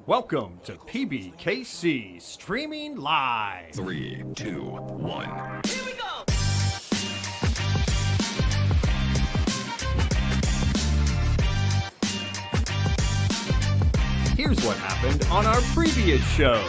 Welcome to PBKC Streaming Live. 3, 2, 1. Here we go! Here's what happened on our previous shows.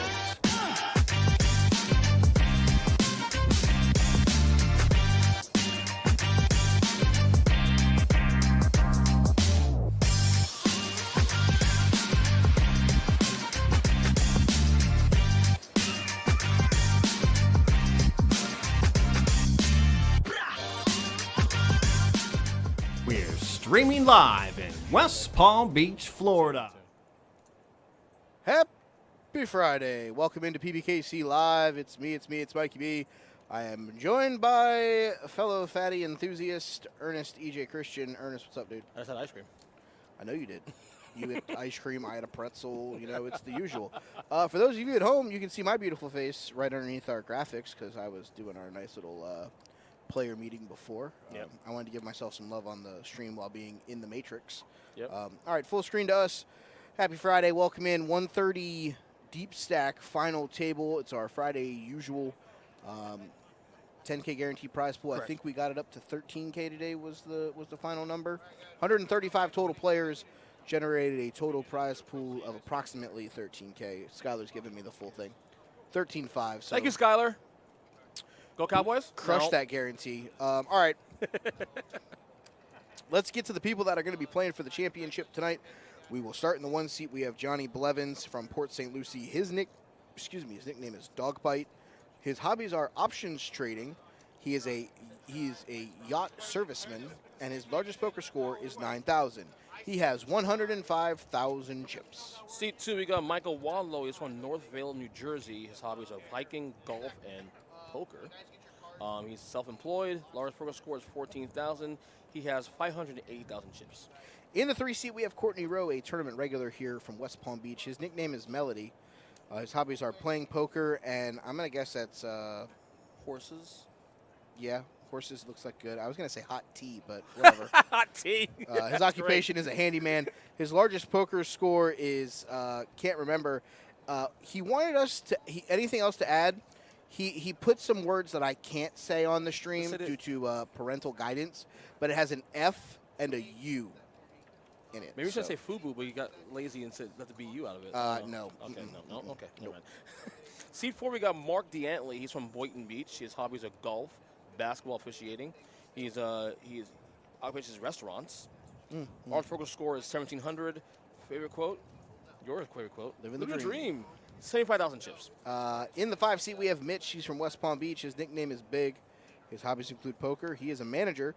We're streaming live in West Palm Beach, Florida. Happy Friday. Welcome into PBKC Live. It's me, it's Mikey B. I am joined by fellow fatty enthusiast, Ernest EJ Christian. Ernest, what's up, dude? I just had ice cream. I know you did. You had ice cream, I had a pretzel, it's the usual. For those of you at home, you can see my beautiful face right underneath our graphics because I was doing our nice little player meeting before. Yep. I wanted to give myself some love on the stream while being in the Matrix. Yep. All right, full screen to us. Happy Friday. Welcome in. 130 deep stack final table. It's our Friday usual 10K guaranteed prize pool. Correct. I think we got it up to 13K today was the final number. 135 total players generated a total prize pool of approximately 13K. Skylar's giving me the full thing. 13.5. So Thank you, Skylar. Go Cowboys. crush No. that guarantee. All right. Let's get to the people that are going to be playing for the championship tonight. We will start in the one seat. We have Johnny Blevins from Port St. Lucie. His nickname is Dogbite. His hobbies are options trading. He's a yacht serviceman, and his largest poker score is 9,000. He has 105,000 chips. Seat 2, we got Michael Wadlow. He's from Northvale, New Jersey. His hobbies are hiking, golf, and poker. He's self-employed. Largest poker score is 14,000. He has 580,000 chips. In the 3 seat, we have Courtney Rowe, a tournament regular here from West Palm Beach. His nickname is Melody. His hobbies are playing poker, and I'm going to guess that's, Horses. yeah, horses looks like good. I was going to say hot tea, but whatever. Hot tea. His occupation is a handyman. His largest poker score is, can't remember. He wanted us to, anything else to add? He put some words that I can't say on the stream Yes, I did. due to parental guidance, but it has an F and a U in it. Maybe we should so- say FUBU, but you got lazy and said let the BU out of it. No. Okay, Mm-mm. no. Okay, never Nope. mind. Seat 4, we got Mark DeAntley. He's from Boynton Beach. His hobbies are golf, basketball officiating. His occupation is restaurants. Large poker score is 1,700. Favorite quote? Your favorite quote? Living the dream. 75,000 chips. In the 5 seat, we have Mitch. He's from West Palm Beach. His nickname is Big. His hobbies include poker. He is a manager.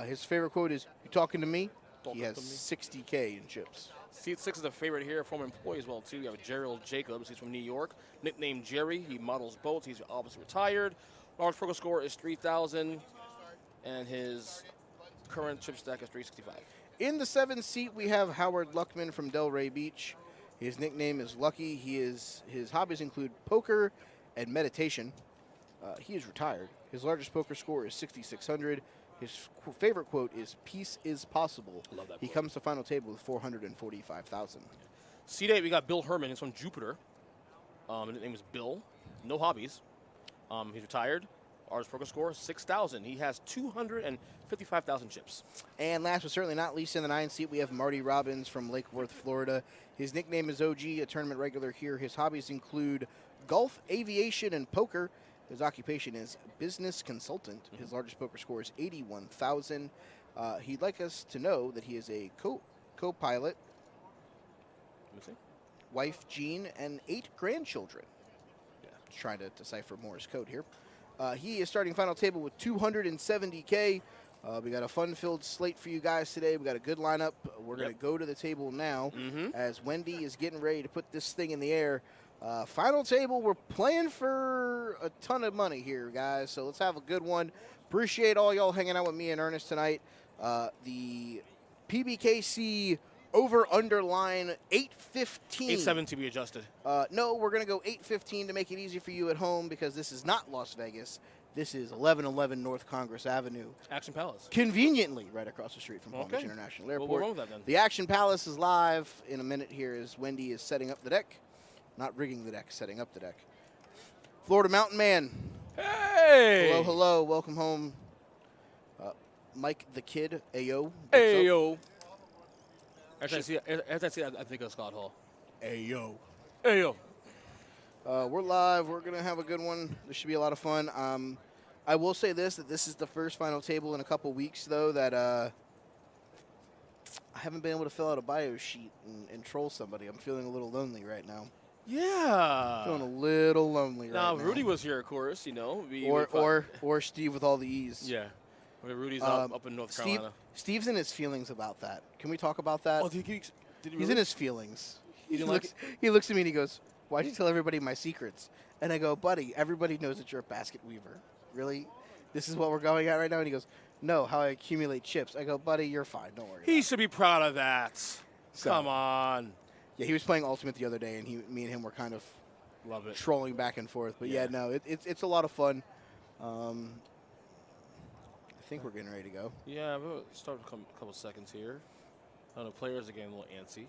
His favorite quote is, "You talking to me?" Talking He has to me. 60K in chips. Seat 6 is a favorite here, former employee as well, too. You have Gerald Jacobs. He's from New York. Nicknamed Jerry. He models boats. He's obviously retired. Large poker score is 3,000. And his current chip stack is 365. In the 7th seat, we have Howard Luckman from Delray Beach. His nickname is Lucky. His hobbies include poker and meditation. He is retired. His largest poker score is 6,600. His favorite quote is, "Peace is possible." Love that He quote. comes to final table with 445,000. Seat 8, we got Bill Herman. He's from Jupiter. His name is Bill. No hobbies. He's retired. Largest poker score, 6,000. He has 255,000 chips. And last but certainly not least, in the 9th seat, we have Marty Robbins from Lake Worth, Florida. His nickname is OG, a tournament regular here. His hobbies include golf, aviation, and poker. His occupation is business consultant. His largest poker score is 81,000. He'd like us to know that he is a co-pilot, Let me see. wife Jean, and 8 grandchildren. Just trying to decipher Morse code here. He is starting final table with 270K. We got a fun-filled slate for you guys today. We got a good lineup. We're going to go to the table now as Wendy is getting ready to put this thing in the air. Final table, we're playing for a ton of money here, guys, so let's have a good one. Appreciate all y'all hanging out with me and Ernest tonight. The PBKC over-underline 815. 8-7 to be adjusted. No, we're going to go 815 to make it easy for you at home because this is not Las Vegas. This is 1111 North Congress Avenue. Action Palace. Conveniently right across the street from Palm Beach Okay. International Well, Airport. what's wrong with that then? The Action Palace is live in a minute here as Wendy is setting up the deck. Not rigging the deck, setting up the deck. Florida Mountain Man. Hey! Hello, hello. Welcome home. Mike the Kid, Ayo. Ayo. As I see, I think of Scott Hall. Ayo. Ayo. We're live. We're going to have a good one. This should be a lot of fun. I will say that this is the first final table in a couple weeks, though, that I haven't been able to fill out a bio sheet and troll somebody. I'm feeling a little lonely right now. Yeah. Feeling a little lonely right now. Now, Rudy was here, of course, you know. Or Steve with all the E's. Yeah. Rudy's up in North Carolina. Steve's in his feelings about that. Can we talk about that? Oh, did he He's really? in his feelings. He didn't like it? He looks at me and he goes, "Why'd you tell everybody my secrets?" And I go, "Buddy, everybody knows that you're a basket weaver. Really? This is what we're going at right now?" And he goes, "No, how I accumulate chips." I go, "Buddy, you're fine. Don't worry." He should be proud of that. So- Come on. Yeah, he was playing Ultimate the other day, and me and him were kind of Love it. trolling back and forth. But Yeah. no, it's a lot of fun. I think we're getting ready to go. Yeah, we'll start in a couple seconds here. I know players are getting a little antsy.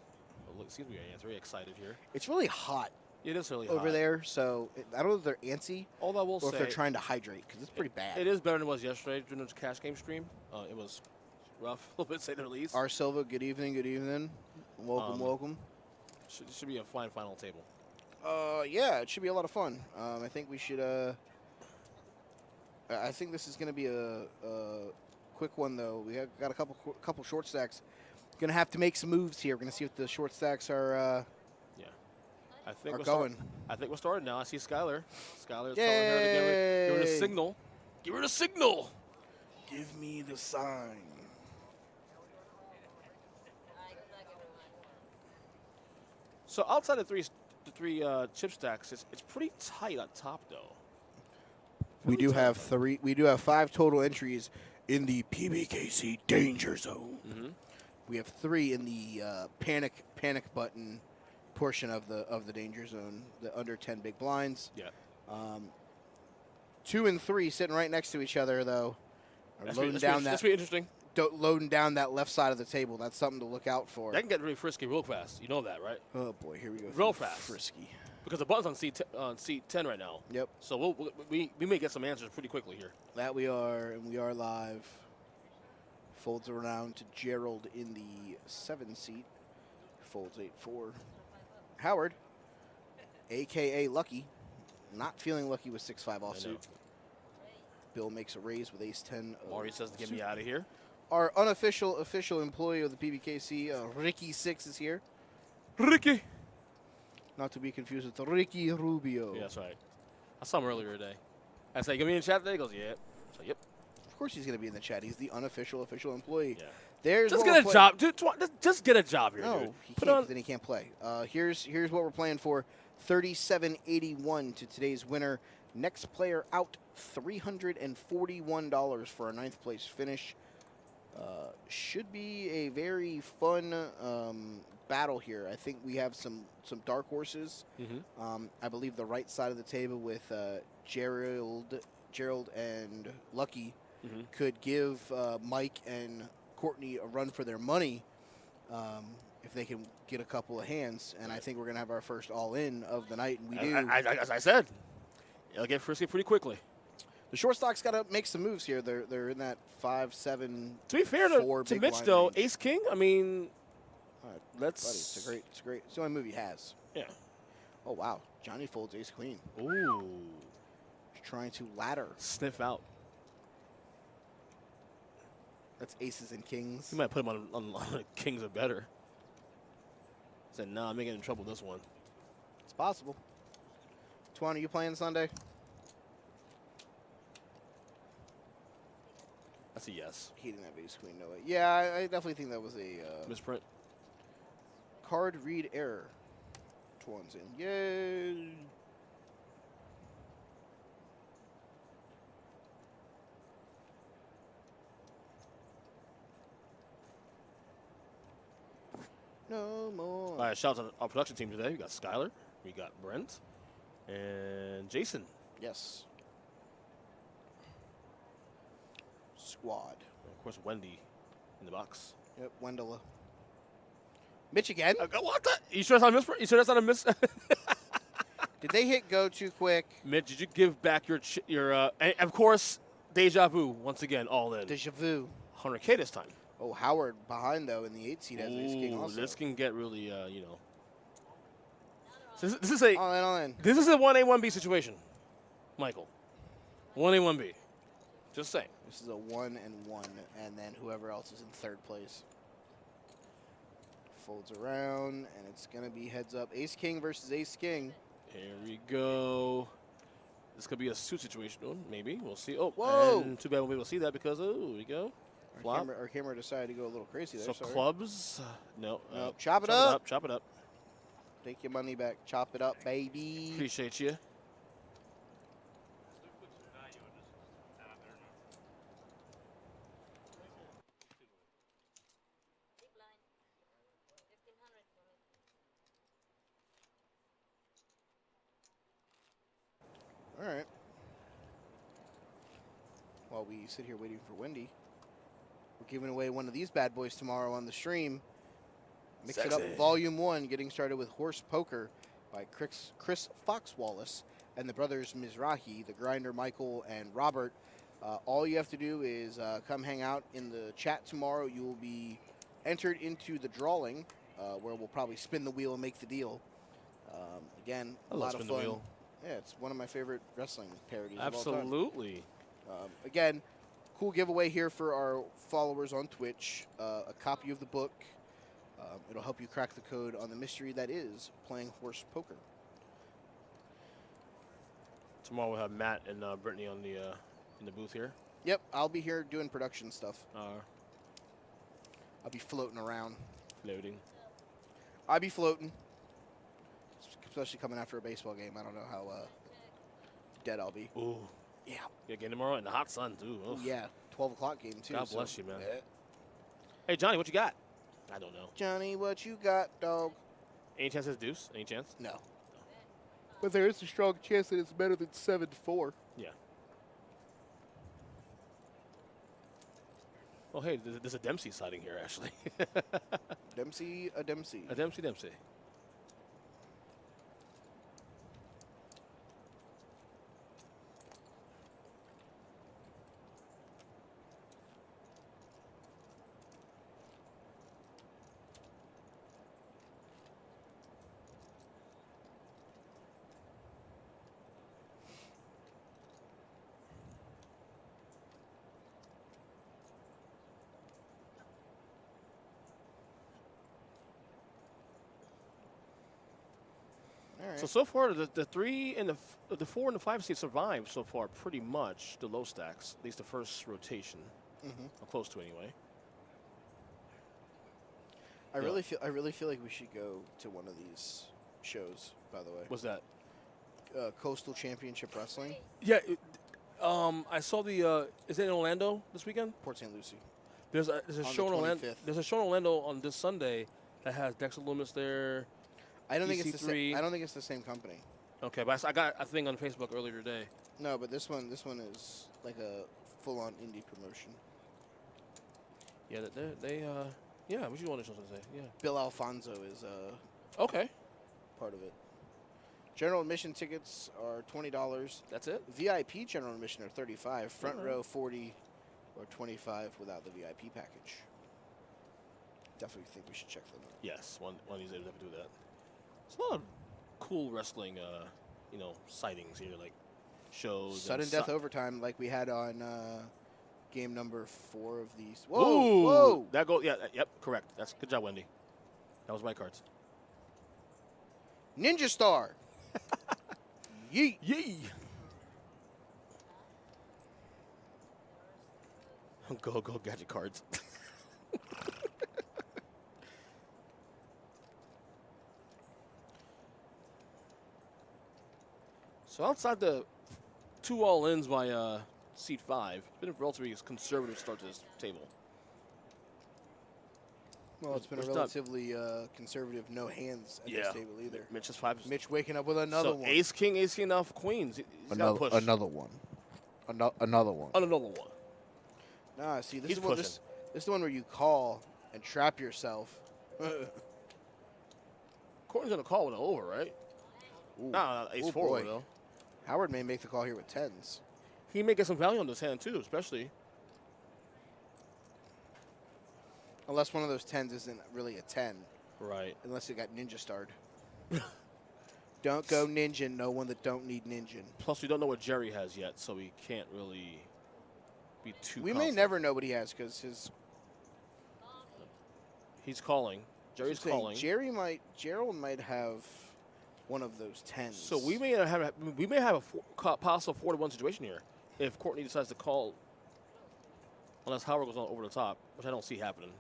Look, seems to be very excited here. It's really hot It is really hot. over there, so I don't know if they're antsy Although I will or if say, they're trying to hydrate, because it's pretty bad. it is better than it was yesterday during the cash game stream. It was rough, a little bit to say the least. R. Silva, good evening, good evening. Welcome, welcome. Should be a fine final table. Yeah, it should be a lot of fun. I think we should. I think this is going to be a quick one, though. We have got a couple short stacks. Going to have to make some moves here. We're going to see if the short stacks are I think are going. I think we're starting now. I see Skylar. Skylar's telling her to Yay! give her the signal. Give her the signal. Give me the sign. So outside of the three chip stacks, it's pretty tight on top, though. We do have 5 total entries in the PBKC danger zone. Mm-hmm. We have 3 in the panic button portion of the danger zone, the under 10 big blinds. Yeah. 2 and 3 sitting right next to each other, though. Are That's pretty interesting. loading down that left side of the table. That's something to look out for. That can get really frisky real fast. You know that, right? Oh boy, here we go. Real fast. Frisky. Because the button's on seat 10 right now. Yep. So we may get some answers pretty quickly here. That we are, and we are live. Folds around to Gerald in the 7 seat. Folds 8-4. Howard, a.k.a. Lucky, not feeling lucky with 6-5 offsuit. Bill makes a raise with ace-10. Maury says to get me out of here. Our unofficial employee of the PBKC, Ricky Six, is here. Ricky. Not to be confused with Ricky Rubio. Yeah, that's right. I saw him earlier today. I said, "Give me in the chat today." He goes, "Yeah." I said, "Yep." Of course he's going to be in the chat. He's the unofficial employee. Yeah. There's Just what get we're a job. Just get a job here, No, dude. he Put can't, on. 'cause then he can't play. Here's what we're playing for. 37.81 to today's winner. Next player out, $341 for a 9th place finish. Should be a very fun battle here. I think we have some dark horses. Mm-hmm. I believe the right side of the table with Gerald and Lucky Mm-hmm. could give Mike and Courtney a run for their money if they can get a couple of hands. And I think we're going to have our first all-in of the night, and we do. As I said, it'll get frisky pretty quickly. The short stock's got to make some moves here. They're in that 5-7. To be fair to big Mitch, blind though, range. Ace King. I mean, All right, let's. buddy, it's a great. It's the only move he has. Yeah. Oh wow, Johnny folds Ace Queen. Ooh. He's trying to ladder. Sniff out. That's aces and kings. He might put him on Kings or better. Said, "Nah, I'm getting in trouble with this one." It's possible. Tuan, are you playing Sunday? That's a yes. He didn't have Ace Queen, no way. Yeah, I definitely think that was a Misprint. card read error. Tuan's in. Yay! No more. All right, shout out to our production team today. We got Skylar, we got Brent, and Jason. Yes. squad. Of course, Wendy in the box. Yep, Wendella. Mitch again. What the? You sure that's not a miss? You sure that's not a miss? Did they hit go too quick? Mitch, did you give back your and of course, deja vu once again, all in. Deja vu. 100K this time. Oh, Howard behind though in the 8 seed as ace king also. This can get really, you know. So this is a all in. This is a 1A 1B situation, Michael. 1A 1B. Just saying. This is a 1 and 1, and then whoever else is in third place. Folds around, and it's gonna be heads up. Ace king versus ace king. Here we go. This could be a suit situation. Oh, maybe. We'll see. Oh, whoa. And too bad we'll be able to see that because, oh, here we go. Our camera decided to go a little crazy there. So sorry. clubs. No. Chop it up. Chop it up. Take your money back. Chop it up, baby. Appreciate you. All right. While we sit here waiting for Wendy, we're giving away one of these bad boys tomorrow on the stream. Mix It Up Volume 1, getting started with Horse Poker by Chris Fox-Wallace and the brothers Mizrahi, the Grinder, Michael, and Robert. All you have to do is come hang out in the chat tomorrow. You will be entered into the drawing, where we'll probably spin the wheel and make the deal. Again, a lot of fun. Yeah, it's one of my favorite wrestling parodies Absolutely. of all time. Again, cool giveaway here for our followers on Twitch. A copy of the book. It'll help you crack the code on the mystery that is playing horse poker. Tomorrow we'll have Matt and Brittany on the in the booth here. Yep, I'll be here doing production stuff. I'll be floating around. Floating. I'll be floating. Especially coming after a baseball game. I don't know how dead I'll be. Ooh. Yeah. Yeah, game tomorrow in the hot sun, too. Ooh, yeah, 12 o'clock game, too. God bless you, man. Yeah. Hey, Johnny, what you got? I don't know. Johnny, what you got, dog? Any chance it's deuce? Any chance? No. But there is a strong chance that it's better than 7-4. Yeah. Well, hey, there's a Dempsey sighting here, actually. Dempsey, a Dempsey. A Dempsey. So far, the 3 and the 4 and the 5 seeds survived so far pretty much the low stacks, at least the first rotation, or close to anyway. I really feel like we should go to one of these shows. By the way, What's that? Coastal Championship Wrestling. Yeah, I saw the. Is it in Orlando this weekend? Port St. Lucie. There's a show in Orlando. 25th. There's a show in Orlando on this Sunday that has Dexter Loomis there. I don't think it's the EC3. same. I don't think it's the same company. Okay, but I got a thing on Facebook earlier today. No, but this one is like a full-on indie promotion. Yeah, yeah. What you want to say? Yeah. Bill Alfonso is Okay. part of it. General admission tickets are $20. That's it. VIP general admission are $35. Front row $40 or $25 without the VIP package. Definitely think we should check them out. Yes, one of these days we have to do that. It's a lot of cool wrestling, sightings here, like shows. Sudden and death overtime, like we had on game number 4 of these. Whoa! Ooh, Whoa! that goal. Yeah. Yep. Correct. That's good job, Wendy. That was my cards. Ninja Star. Yeet. Yee. Go gadget cards. So outside the 2 all-ins by seed 5, it's been a relatively conservative start to this table. Well, it's been a relatively conservative no hands at this table either. Mitch is 5. Mitch waking up with another one. Ace king enough queens. He's gotta push. Another one. Another one. Another one. Ah, see, this He's is what pushing. this is the one where you call and trap yourself. Courtney's gonna call with an over, right? Ooh. No, ace Ooh, forward boy. though. Howard may make the call here with tens. He may get some value on this hand too, especially. Unless one of those tens isn't really a 10. Right. Unless it got ninja starred. Don't go ninja, no one that don't need ninja. Plus, we don't know what Jerry has yet, so we can't really be too. We may confident. never know what he has because He's calling. Jerry's calling. Gerald might have one of those tens. So we may have a possible 4-1 situation here if Courtney decides to call, unless Howard goes on over the top, which I don't see happening.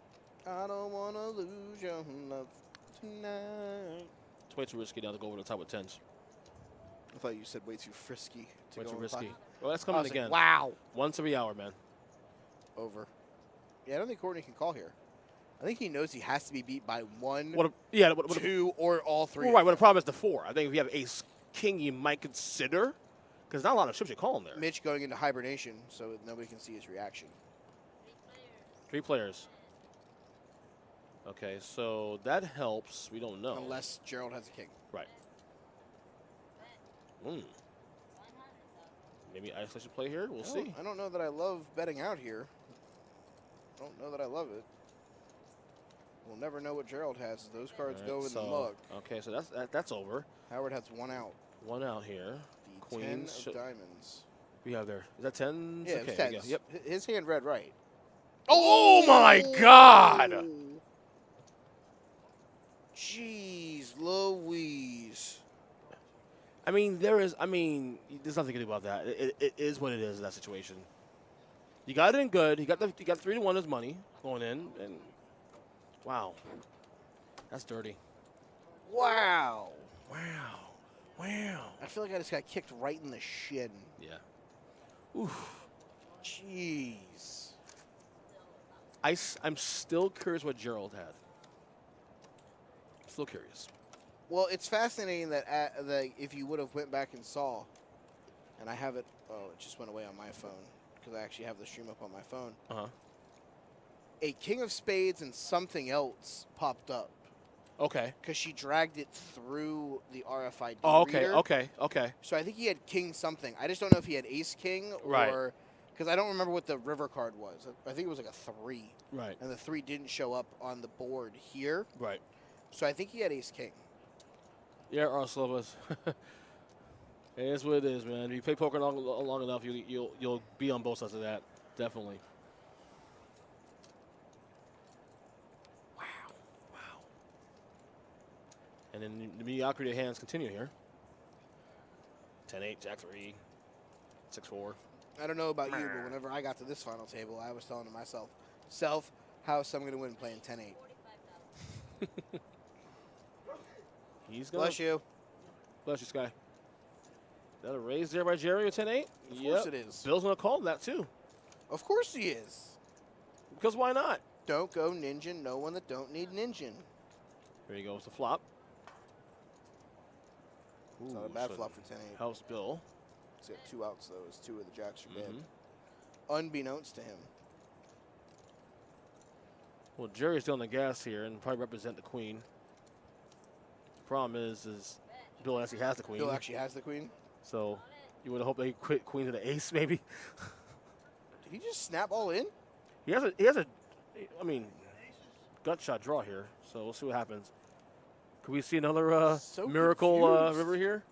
I don't want to lose your love tonight. It's way too risky now to go over the top with tens. I thought you said way too frisky. Way go too on risky. top. Well, that's I coming was again. like, wow. Once every hour, man. Over. Yeah, I don't think Courtney can call here. I think he knows he has to be beat by one, two, or all three. Well, right, but the problem is the 4. I think if you have ace king, you might consider, because not a lot of chips you're calling there. Mitch going into hibernation, so nobody can see his reaction. 3 players. Okay, so that helps. We don't know. Unless Gerald has a king. Right. Maybe isolation play here. We'll see. I don't know that I love betting out here. I don't know that I love it. We'll never know what Gerald has. Those cards go in the mug. Okay, so that's over. Howard has one out. One out here. The Queens. 10 of diamonds. We have there. Is that 10s? Yeah, okay, it's there you 10s. go. Yep. His hand read right. Oh my God! Jeez Louise. There's nothing to do about that. It is what it is in that situation. You got it in good. He got 3-1 as money going in, and wow, that's dirty. Wow. Wow. I feel like I just got kicked right in the shin. Yeah. Oof. Jeez. I'm still curious what Gerald had. Still curious. Well, it's fascinating that if you would have went back and saw, and I have it. Oh, it just went away on my phone because I actually have the stream up on my phone. A king of spades and something else popped up. Okay. Because she dragged it through the RFID Oh, okay, reader. okay. So I think he had king something. I just don't know if he had ace king or because I don't remember what the river card was. I think it was like a 3. Right. And the 3 didn't show up on the board here. Right. So I think he had ace king. Yeah, Arslobas. It is what it is, man. If you play poker long enough, you'll be on both sides of that. Definitely. Wow. And then the mediocrity of hands continue here. 10-8, Jack 3, 6-4. I don't know about you, but whenever I got to this final table, I was telling to myself, house, I'm going to win playing 10-8. He's gonna Bless you. Bless you, Sky. Is that a raise there by Jerry with 10-8? Of course it is. Bill's going to call that, too. Of course he is. Because why not? Don't go ninja, no one that don't need ninja. Here he goes, the flop. It's not a bad flop for 10-8. Helps Bill. He's got 2 outs, though, as 2 of the jacks are dead. Unbeknownst to him. Well, Jerry's still on the gas here and probably represent the queen. Problem is Bill actually has the queen. Bill actually has the queen? So you would hope they quit queen to the ace, maybe. Did he just snap all in? He has a gut shot draw here. So we'll see what happens. Could we see another miracle river here?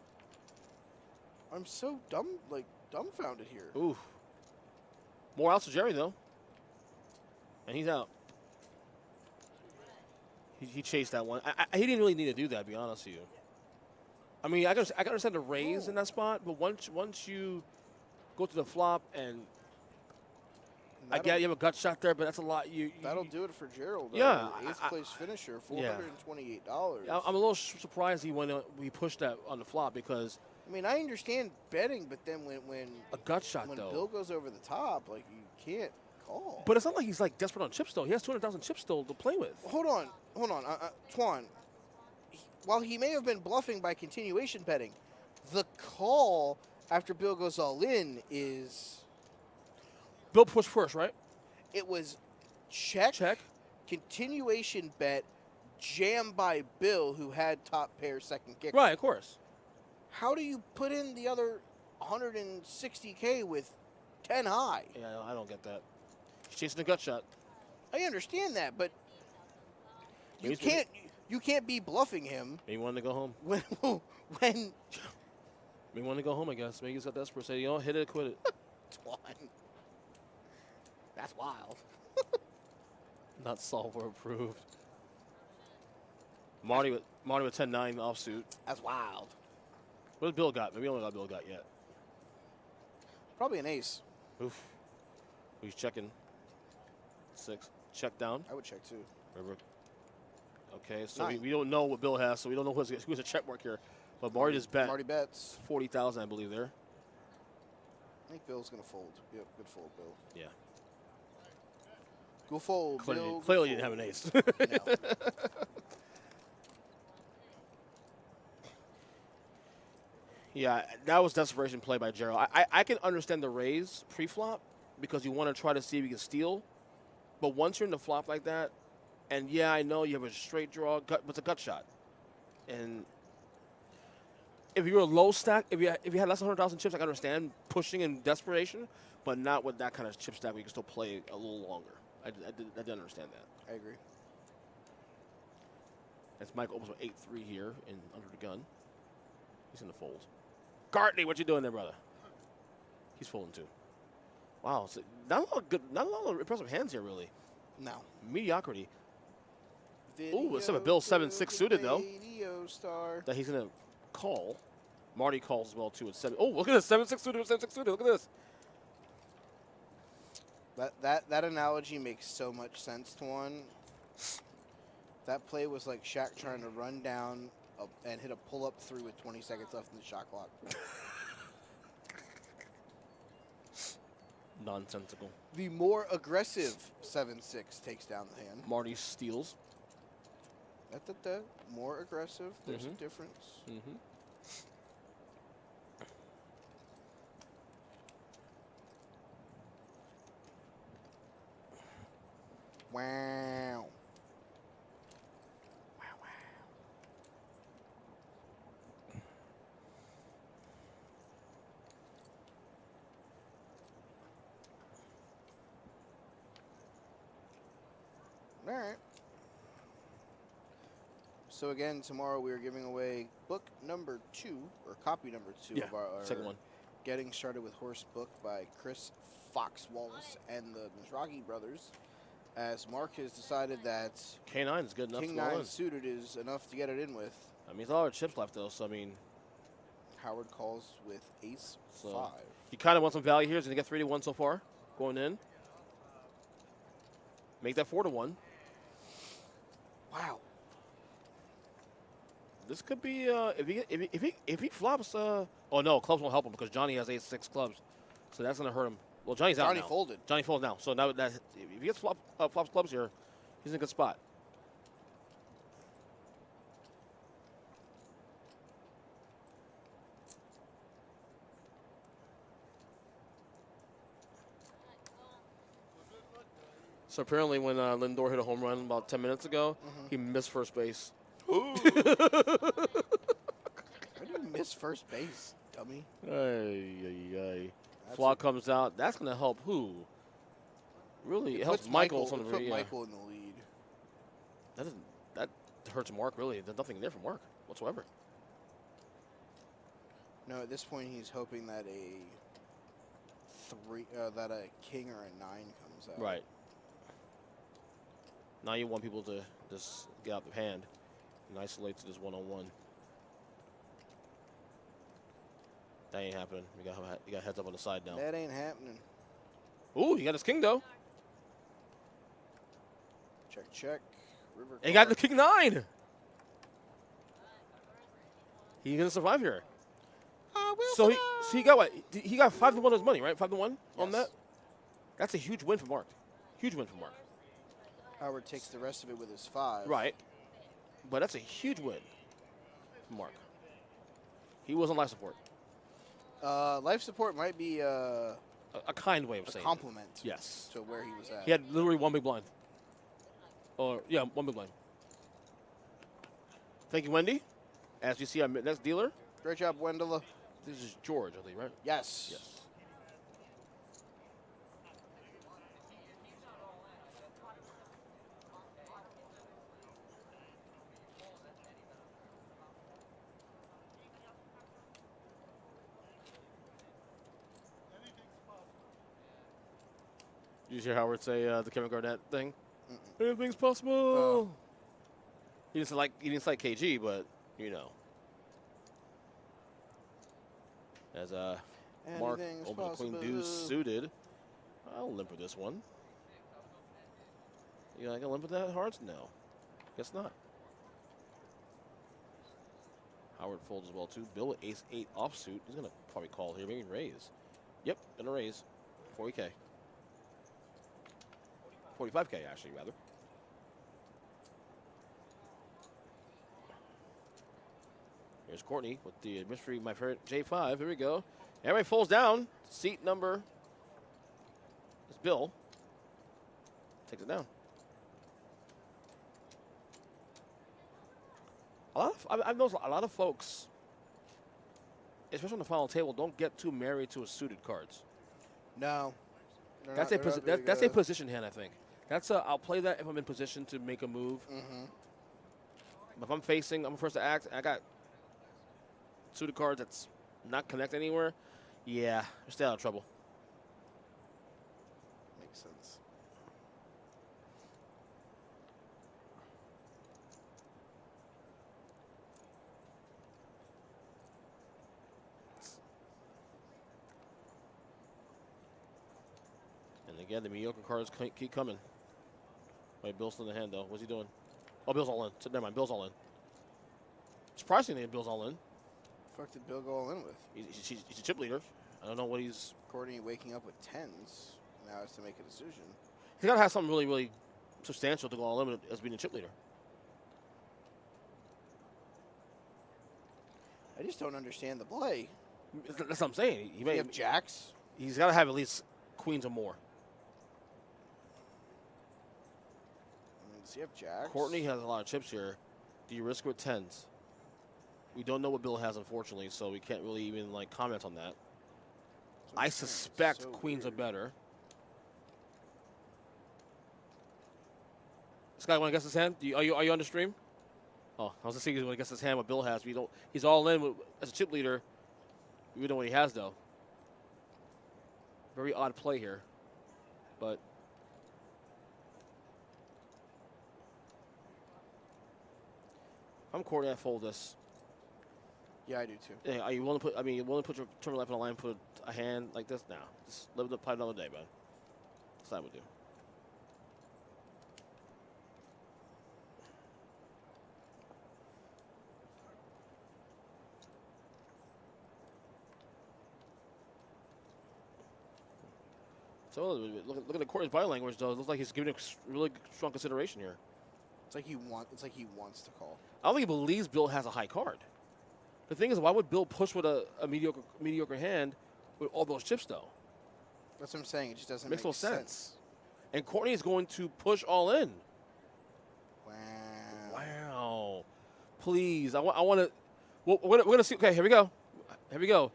I'm so dumbfounded here. Ooh. More outs to Jerry, though. And he's out. He chased that one. He didn't really need to do that, to be honest with you. I mean, I can understand the raise in that spot, but once you go to the flop and I get you have a gut shot there, but that's a lot. That'll do it for Gerald. Yeah. 8th place finisher, $428. I'm a little surprised he pushed that on the flop because. I mean, I understand betting, but then when a gut shot, when though. Bill goes over the top, you can't call. But it's not like he's desperate on chips, though. He has 200,000 chips still to play with. Hold on. Twan, while he may have been bluffing by continuation betting, the call after Bill goes all in is... Bill pushed first, right? It was check, Check. continuation bet, jam by Bill, who had top pair second kicker. Right, of course. How do you put in the other 160K with 10 high? Yeah, I don't get that. He's chasing a gut shot. I understand that, but you Maybe- can't be bluffing him Maybe he wanted to go home. when Maybe he wanted to go home, I guess. Maybe he's got desperate. Say, hit it, quit it. Twan. That's wild. Not solver approved. Marty with 10-9 offsuit. That's wild. What has Bill got? Maybe we don't know what Bill got yet. Probably an ace. Oof. He's checking. 6. Check down. I would check too. River. Okay, so 9. we don't know what Bill has, so we don't know who's a check mark here. But Marty just bet Marty bets. 40,000, I believe, there. I think Bill's going to fold. Yep, good fold, Bill. Yeah. Go fold, Clearly, Bill. clearly go didn't have an fold. ace. No. Yeah, that was desperation play by Gerald. I can understand the raise pre-flop because you want to try to see if you can steal. But once you're in the flop like that, and yeah, I know you have a straight draw, but it's a gut shot. And if you're a low stack, if you had less than 100,000 chips, I can understand pushing in desperation, but not with that kind of chip stack where you can still play a little longer. I didn't understand that. I agree. As Mike opens with 8-3 here and under the gun. He's in the fold. Gartney, what you doing there, brother? He's folding too. Wow, so not a lot of impressive hands here, really. No. Mediocrity. Video let's have a Bill 7-6 suited, though. Radio star. That he's gonna call. Marty calls as well too at 7. Oh, look at this 7-6 suited, 7-6 suited. Look at this. That analogy makes so much sense to one. That play was like Shaq trying to run down and hit a pull-up through with 20 seconds left in the shot clock. Nonsensical. The more aggressive 7-6 takes down the hand. Marty steals. More aggressive. There's a difference. Mm-hmm. Wow. All right. So again, tomorrow we are giving away book number 2, or copy number 2 of our second one. Getting Started with Horse book by Chris Fox Wallace and the Mizrahi brothers. As Mark has decided that K9 is good enough King to go 9 in. suited is enough to get it in with. I mean, there's a lot of chips left though, so I mean, Howard calls with ace So- 5. you kind of want some value here. He's gonna get 3-1 so far, going in. Make that 4-1. Wow. This could be if he flops. Oh no, clubs won't help him because Johnny has 8-6 clubs, so that's gonna hurt him. Well, Johnny's out Johnny now. folded. Johnny folds now. So now that if he gets flops clubs here, he's in a good spot. So apparently, when Lindor hit a home run about 10 minutes ago, he missed first base. How do you miss first base, dummy? Flaw comes out. That's going to help who? Really, it helps Puts Michael. Put Michael in the lead. That hurts Mark, really. There's nothing there for Mark whatsoever. No, at this point he's hoping that a king or a 9 comes out. Right. Now you want people to just get out the hand and isolate to this one-on-one. That ain't happening. You got heads up on the side now. That ain't happening. Ooh, he got his king though. Check, check. River And he got card. the king 9. He's gonna survive here. So he got what? He got 5-1 on his money, right? 5-1 on Yes. that. That's a huge win for Mark. Huge win for Mark. Howard takes the rest of it with his 5. Right. But that's a huge win for Mark. He was on life support. Life support might be a kind way of A saying compliment. it. Yes. To where he was at. He had literally one big blind. Or, yeah, one big blind. Thank you, Wendy. As you see, our next dealer. Great job, Wendella. This is George, I think, right? Yes. Yes. Did you hear Howard say the Kevin Garnett thing? Anything's possible. He didn't say KG, but you know. As Mark Anything's opens the queen possible. deuce suited. I'll limp with this one. You gonna limp with that hearts? No. Guess not. Howard folds as well too. Bill with ace-8 offsuit. He's gonna probably call here, maybe raise. Yep, gonna raise. 40K. 45K actually, rather. Here's Courtney with the mystery, my favorite J5. Here we go. Everybody falls down. Seat number is Bill. Takes it down. I've noticed a lot of folks, especially on the final table, don't get too married to a suited cards. No. That's a position hand, I think. That's I'll play that if I'm in position to make a move. If I'm facing, I'm first to act. I got suited cards that's not connect anywhere. Yeah, you're stay out of trouble. Makes sense. And again, the mediocre cards keep coming. Wait, Bill's still in the hand, though. What's he doing? Oh, Bill's all in. So, never mind, Bill's all in. Surprisingly, Bill's all in. Fuck did Bill go all in with? He's a chip leader. I don't know what he's... Courtney waking up with 10s. Now has to make a decision. He's got to have something really, really substantial to go all in with as being a chip leader. I just don't understand the play. That's what I'm saying. He You may have jacks. He's got to have at least queens or more. Does he have jacks? Courtney has a lot of chips here. Do you risk with 10s? We don't know what Bill has, unfortunately, so we can't really even like comment on that. I suspect so queens weird. are better. This guy want to guess his hand? Are you on the stream? Oh, I was just thinking when he guess his hand what Bill has. We don't. He's all in as a chip leader. We don't know what he has though. Very odd play here, but. I'm Courtney. I fold this. Yeah, I do too. Yeah, are you willing to put? I mean, you willing to put your tournament life on the line, put a hand like this? Now, just live the play another day, man. That's what I would do. So look at the Courtney's body language, though. It looks like he's giving it really strong consideration here. It's like he wants to call. I don't think he believes Bill has a high card. The thing is, why would Bill push with a mediocre hand with all those chips, though? That's what I'm saying. It just doesn't Makes make no sense. And Courtney is going to push all in. Wow. Wow. Please, I want to. We're going to see. Okay, here we go. Here we go.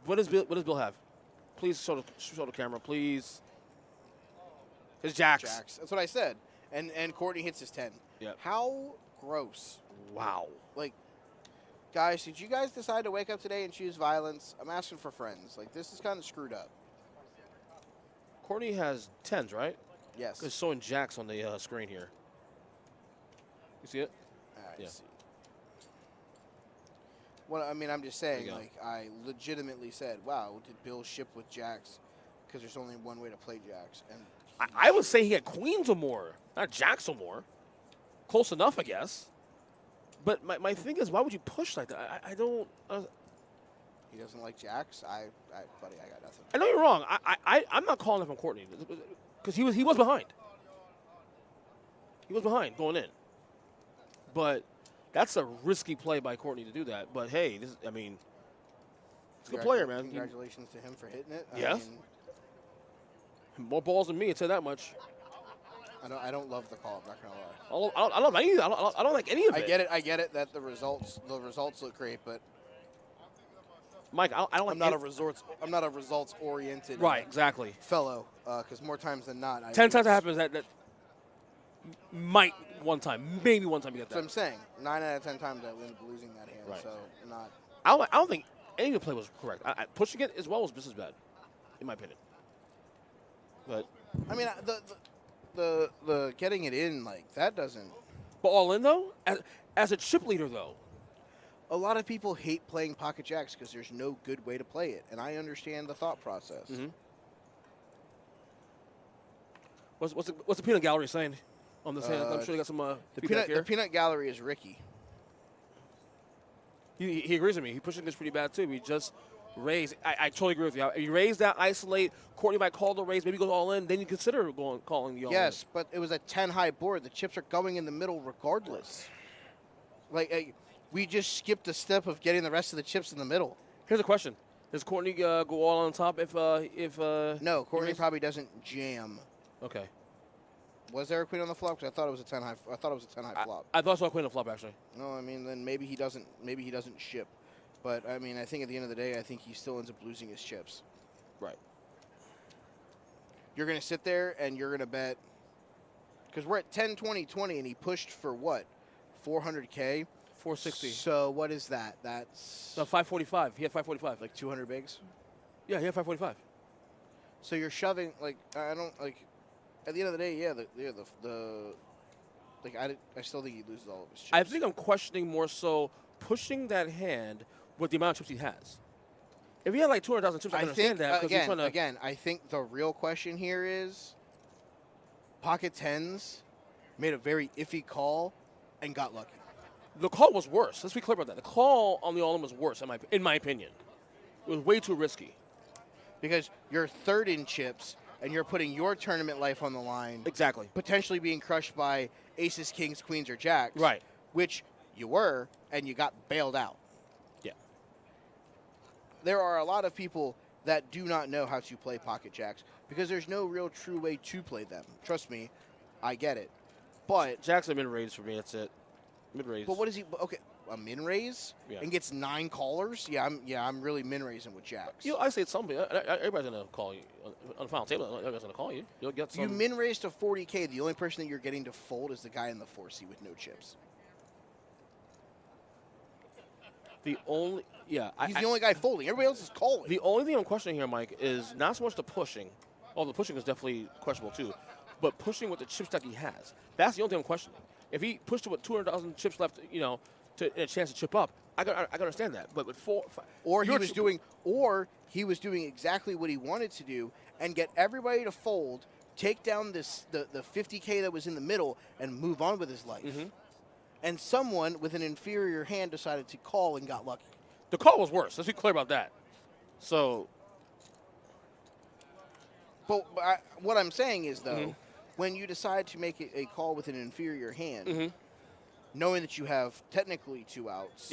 What does Bill have? Please show the camera, please. His jacks. Jacks. That's what I said. And Courtney hits his 10. Yeah. How gross. Wow. Like, guys, did you guys decide to wake up today and choose violence? I'm asking for friends. Like, this is kind of screwed up. Courtney has 10s, right? Yes. It's showing jacks on the screen here. You see it? I Yeah. see. Well, I mean, I'm just saying, you go. like, I legitimately said, wow, did Bill ship with jacks? Because there's only one way to play jacks. And I would say he had queens or more, not jacks or more. Close enough, I guess. But my thing is, why would you push like that? I don't. he doesn't like jacks. Buddy, I got nothing. I know you're wrong. I'm not calling it from Courtney because he was behind. He was behind going in. But that's a risky play by Courtney to do that. But hey, He's a good player, man. Congratulations to him for hitting it. Yes. More balls than me, I'd say that much. I don't love the call. I'm not gonna lie. I don't like any. I don't like any of it. I get it that the results look great, but Mike, I don't like. I'm not a results oriented. Right, exactly. Fellow, because more times than not, 10 times it happens that might maybe one time you get that. So I'm saying 9 out of 10 times I end up losing that hand. Right. So not. I don't think any of the play was correct. Pushing it as well was just as bad, in my opinion. But I mean, the getting it in like that doesn't. But all in though, as a chip leader though, a lot of people hate playing pocket jacks because there's no good way to play it, and I understand the thought process. Mm-hmm. What's the peanut gallery saying on this hand? I'm sure they got some the peanut gallery is Ricky. He agrees with me. He pushing this pretty bad too. He just raised. I totally agree with you. You raise that, isolate. Courtney might call the raise, maybe goes all in. Then you consider calling the all in. Yes, but it was a 10 high board. The chips are going in the middle regardless. We just skipped a step of getting the rest of the chips in the middle. Here's a question: does Courtney go all on top if No, Courtney probably doesn't jam. Okay. Was there a queen on the flop? Because I thought it was a 10 high. I thought it was a 10 high flop. I thought I saw a queen on the flop actually. No, I mean then maybe he doesn't. Maybe he doesn't ship. But I mean I think at the end of the day I think he still ends up losing his chips. Right. You're gonna sit there and you're gonna bet. Because we're at 10, 20, 20, and he pushed for what? 400K. 460. So what is that? That's 545. He had 545. like 200 bigs. Yeah, he had 545. So you're shoving I don't like. At the end of the day, yeah, I still think he loses all of his chips. I think I'm questioning more so pushing that hand with the amount of chips he has. If he had like 200,000 chips, I understand that. Again, I think the real question here is pocket tens made a very iffy call and got lucky. The call was worse. Let's be clear about that. The call on the all-in was worse, in my opinion. It was way too risky. Because you're third in chips, and you're putting your tournament life on the line. Exactly. Potentially being crushed by aces, kings, queens, or jacks. Right. Which you were, and you got bailed out. Yeah. There are a lot of people that do not know how to play pocket jacks because there's no real true way to play them. Trust me, I get it. But jacks are mid-raise for me, that's it. Mid-raise. But what is he? Okay, a min-raise? Yeah. And gets 9 callers? I'm really min-raising with jacks. I say it's something. Everybody's going to call you. On the final table, everybody's going to call you. You'll get some. You min-raise to 40K. The only person that you're getting to fold is the guy in the 4C with no chips. He's the only guy folding. Everybody else is calling. The only thing I'm questioning here, Mike, is not so much the pushing. Although the pushing is definitely questionable too. But pushing with the chip stack he has. That's the only thing I'm questioning. If he pushed it with 200,000 chips left, to a chance to chip up, I can understand that. But with 4, 5, or he was doing exactly what he wanted to do and get everybody to fold, take down the 50K that was in the middle, and move on with his life. Mm-hmm. And someone with an inferior hand decided to call and got lucky. The call was worse. Let's be clear about that. So. But what I'm saying is, though, when you decide to make a call with an inferior hand, knowing that you have technically 2 outs,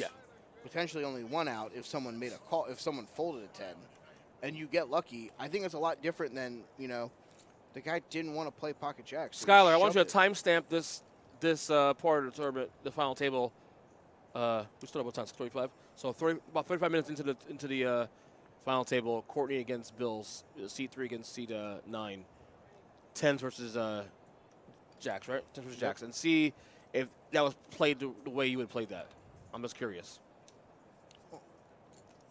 potentially only 1 out if someone made a call, if someone folded a 10, and you get lucky, I think it's a lot different than, the guy didn't want to play pocket jacks. So Skylar, I want you to timestamp this part of the tournament, the final table. We stood up what time? 35. So about 35 minutes into the final table. Courtney against Bills, seat 3 against seat 9. 10s versus jacks, right? 10s versus jacks, and see if that was played the way you would play that. I'm just curious.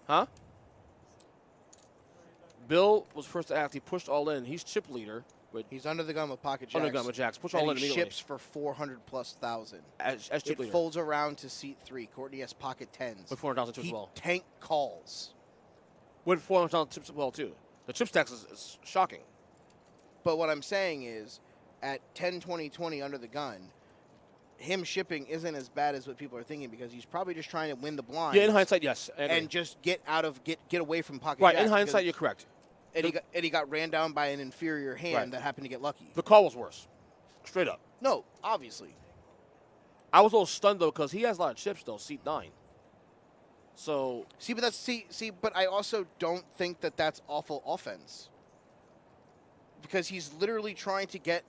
Huh? Bill was first to act. He pushed all in. He's chip leader. He's under the gun with pocket jacks. Under the gun with jacks. Push all in he immediately. ships for 400,000+. As chip leader. It folds around to seat 3. Courtney has pocket 10s. With 400,000 chips as well. Tank calls. With 400,000 chips as well, too. The chip stacks is shocking. But what I'm saying is, at 10, 20, 20 under the gun, him shipping isn't as bad as what people are thinking because he's probably just trying to win the blind. Yeah, in hindsight, yes. And just get away from pocket jacks. Right, in hindsight, you're correct. And he got ran down by an inferior hand that happened to get lucky. The call was worse. Straight up. No, obviously. I was a little stunned, though, because he has a lot of chips, though, seat 9. So See, but but I also don't think that that's awful offense. Because he's literally trying to get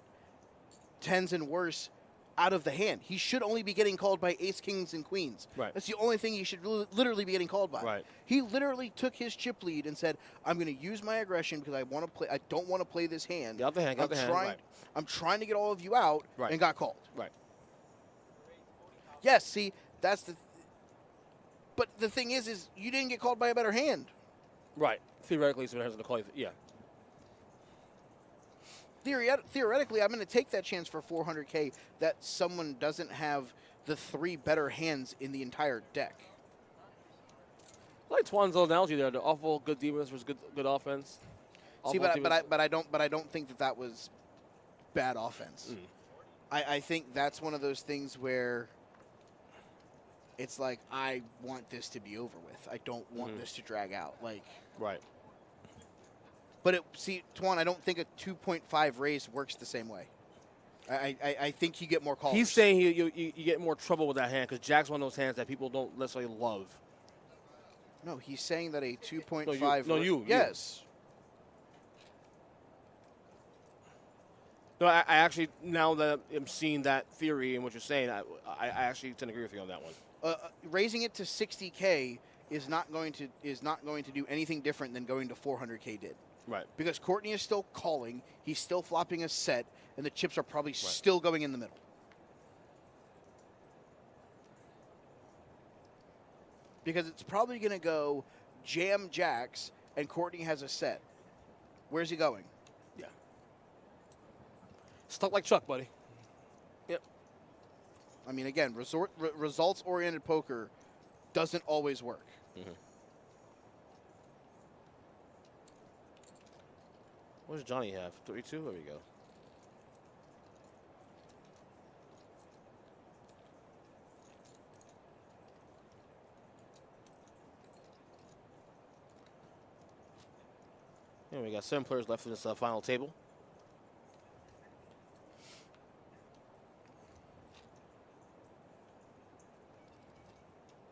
tens and worse out of the hand. He should only be getting called by ace, kings, and queens. Right. That's the only thing he should literally be getting called by. Right. He literally took his chip lead and said, "I'm going to use my aggression because I want to play. I don't want to play this hand. Get out the hand. Get out the hand. Right. I'm trying to get all of you out," Right. and got called. Right. Yes. See, that's the. But the thing is you didn't get called by a better hand. Right. Theoretically, someone has to call you. Yeah. Theoretically, I'm going to take that chance for 400K that someone doesn't have the 3 better hands in the entire deck. I like Twan's little analogy there. The awful good defense versus good offense. See, but I don't think that was bad offense. I think that's one of those things where it's like, I want this to be over with. I don't want this to drag out. Right. But see, Twan, I don't think a 2.5 raise works the same way. I think you get more calls. He's saying you get more trouble with that hand because Jack's one of those hands that people don't necessarily love. No, he's saying that a 2.5. You. Yes. No, I actually, now that I'm seeing that theory and what you're saying, I actually tend to agree with you on that one. Raising it to 60K is not going to do anything different than going to 400K did. Right. Because Courtney is still calling, he's still flopping a set, and the chips are probably still going in the middle. Because it's probably going to go jam jacks, and Courtney has a set. Where's he going? Yeah. Stuck like Chuck, buddy. Yep. I mean, again, results-oriented poker doesn't always work. What does Johnny have? 32? There we go. And we got 7 players left in this final table.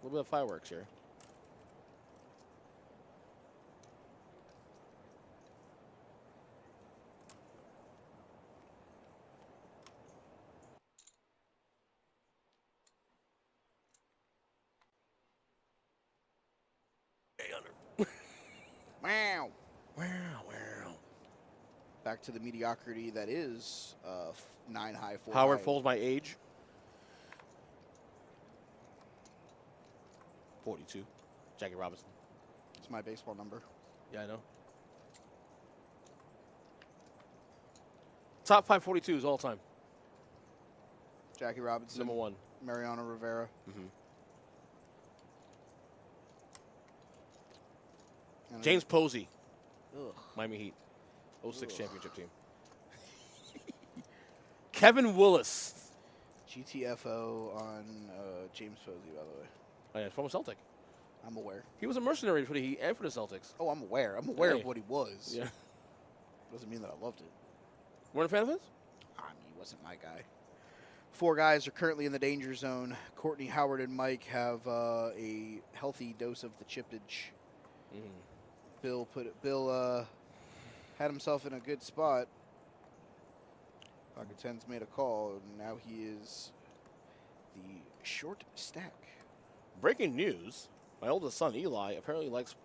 A little bit of fireworks here. Wow. Wow. Back to the mediocrity that is 9 high, 4 Howard high. folds my age. 42. Jackie Robinson. It's my baseball number. Yeah, I know. Top 5 42s all time. Jackie Robinson. Number 1. Mariano Rivera. James Posey. Ugh. Miami Heat. 06 championship team. Kevin Willis. GTFO on James Posey, by the way. Oh, yeah, former Celtic. I'm aware. He was a mercenary for the Heat and for the Celtics. Oh, I'm aware. I'm aware Hey. of what he was. Yeah. Doesn't mean that I loved it. Weren't a fan of his? I mean, he wasn't my guy. 4 guys are currently in the danger zone. Courtney, Howard, and Mike have a healthy dose of the chippage. Bill had himself in a good spot. Pocket 10's made a call, and now he is the short stack. Breaking news. My oldest son, Eli, apparently likes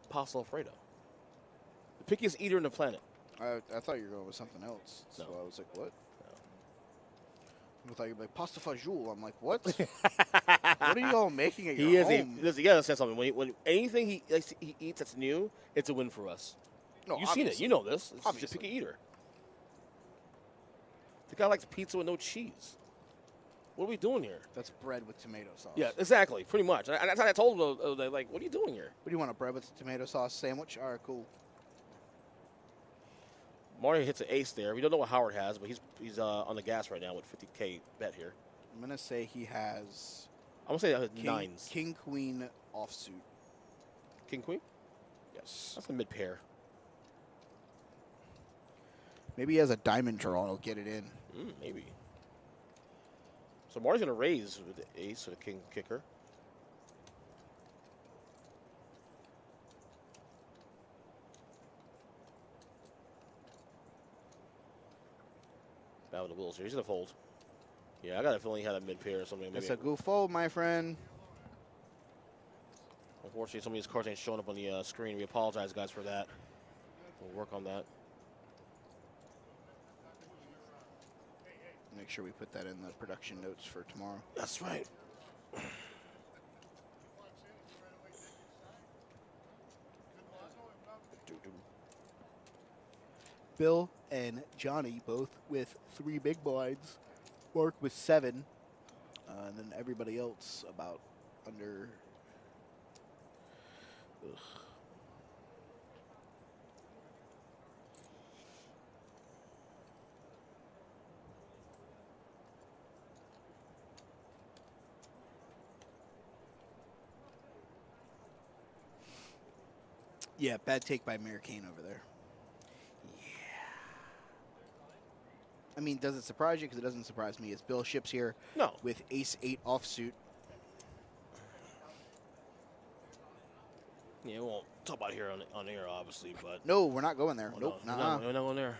pasta Alfredo. The pickiest eater on the planet. I thought you were going with something else. So No. I was like, what? I thought you'd be like, pasta fajoule. I'm like, what? What are you all making at your home? You gotta say something. When anything he eats that's new, it's a win for us. No, You've seen it. obviously. You know this. He's a Obviously. picky eater. The guy likes pizza with no cheese. What are we doing here? That's bread with tomato sauce. Yeah, exactly. Pretty much. And I told him, the other day, like, what are you doing here? What do you want, a bread with tomato sauce sandwich? All right, cool. Mario hits an ace there. We don't know what Howard has, but he's on the gas right now with 50K bet here. I'm going to say he has I'm going to say that has nines. King, Queen offsuit. King, Queen? Yes. That's a mid-pair. Maybe he has a diamond draw and he'll get it in. Maybe. So Mario's going to raise with the ace or the king kicker. Out of the wheels here. He's going to fold. Yeah, I got a feeling he had a mid-pair or something. That's a goof fold, my friend. Unfortunately, some of these cards ain't showing up on the screen. We apologize, guys, for that. We'll work on that. Make sure we put that in the production notes for tomorrow. That's right. Bill and Johnny both with 3 big blinds. Mark with 7. And then everybody else about under. Ugh. Yeah, bad take by Mayor Kane over there. Yeah. I mean, does it surprise you? Because it doesn't surprise me. As Bill ships here No. with ace-8 offsuit. Yeah, we won't talk about it here on air, obviously, but. No, we're not going there. Oh, Nope, no, nuh-uh. we're not going there.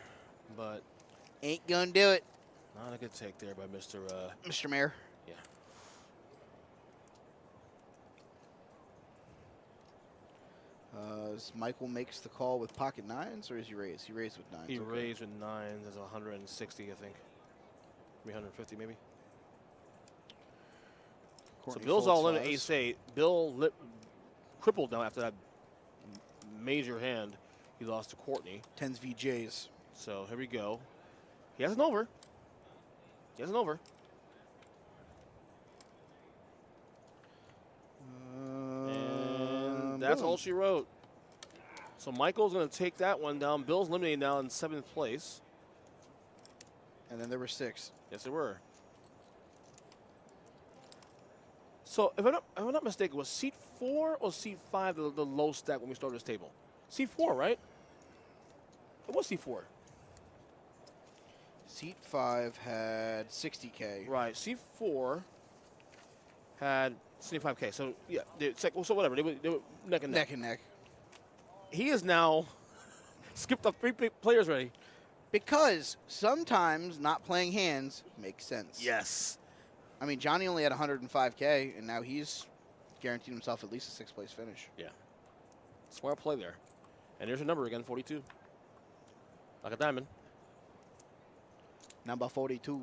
But Ain't gonna do it, not a good take there by Mr. Mr. Mayor. Yeah. Michael makes the call with pocket 9s, or is he raised? He raised with 9s. He okay. raised with 9s. That's 160, I think. 350, maybe. Courtney So Bill's folds all in at 5s. ace-8. Bill crippled now after that major hand. He lost to Courtney. 10s VJs. So here we go. He has an over. He has an over. And that's all she wrote. So Michael's going to take that one down. Bill's eliminated now in 7th place. And then there were 6. Yes, there were. So if I'm not mistaken, was seat 4 or seat 5 the low stack when we started this table? Seat 4, right? It was seat 4. Seat 5 had 60K. Right. Seat 4 had 75K. So yeah, so whatever. They were neck and neck. Neck and neck. He is now skipped up 3 players already. Because sometimes not playing hands makes sense. Yes. I mean, Johnny only had 105K, and now he's guaranteed himself at least a 6th place finish. Yeah. Smart play there. And there's your number again, 42. Like a diamond. Number 42.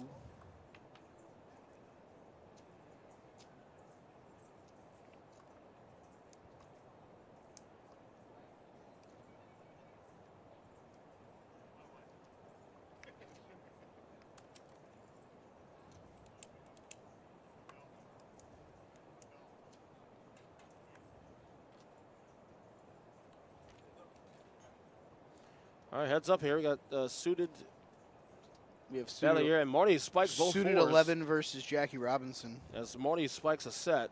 All right, heads up here. We got suited We have battle suited, here, and Marty spikes both suited fours. 11 versus Jackie Robinson. As Marty spikes a set.